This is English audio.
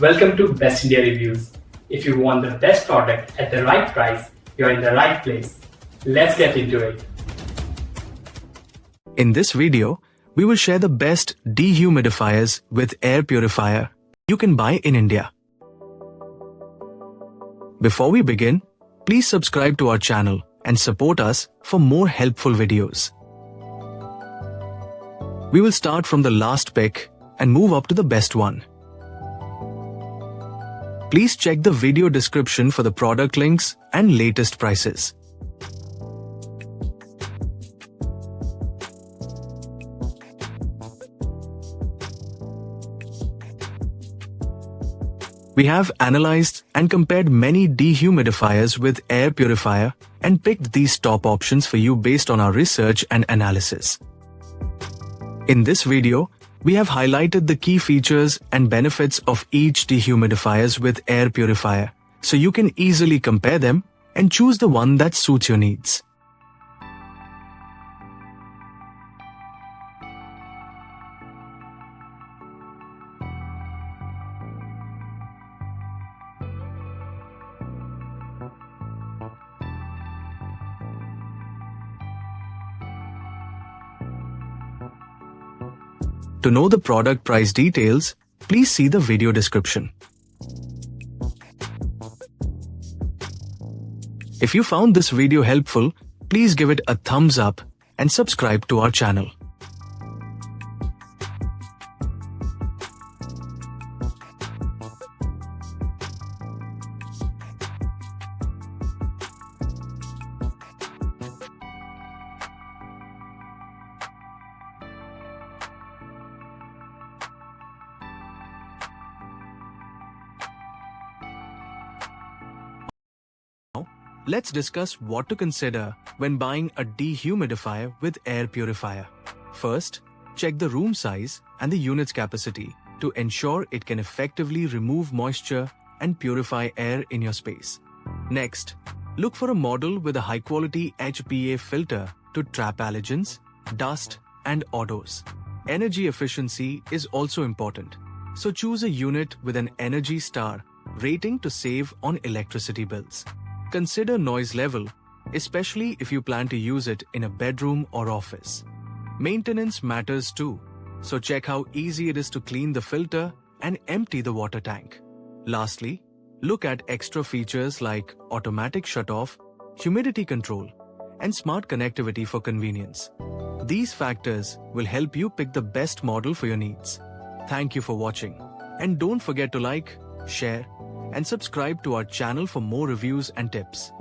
Welcome to Best India Reviews. If you want the best product at the right price, you're in the right place. Let's get into it. In this video, we will share the best dehumidifiers with air purifier you can buy in India. Before we begin, please subscribe to our channel and support us for more helpful videos. We will start from the last pick and move up to the best one. Please check the video description for the product links and latest prices. We have analyzed and compared many dehumidifiers with air purifier and picked these top options for you based on our research and analysis. In this video, we have highlighted the key features and benefits of each dehumidifiers with air purifier, so you can easily compare them and choose the one that suits your needs. To know the product price details, please see the video description. If you found this video helpful, please give it a thumbs up and subscribe to our channel. Let's discuss what to consider when buying a dehumidifier with air purifier. First, check the room size and the unit's capacity to ensure it can effectively remove moisture and purify air in your space. Next, look for a model with a high-quality HPA filter to trap allergens, dust, and odors. Energy efficiency is also important, so choose a unit with an Energy Star rating to save on electricity bills. Consider noise level, especially if you plan to use it in a bedroom or office. Maintenance matters too, so check how easy it is to clean the filter and empty the water tank. Lastly, look at extra features like automatic shutoff, humidity control, and smart connectivity for convenience. These factors will help you pick the best model for your needs. Thank you for watching, and don't forget to like, share, and subscribe to our channel for more reviews and tips.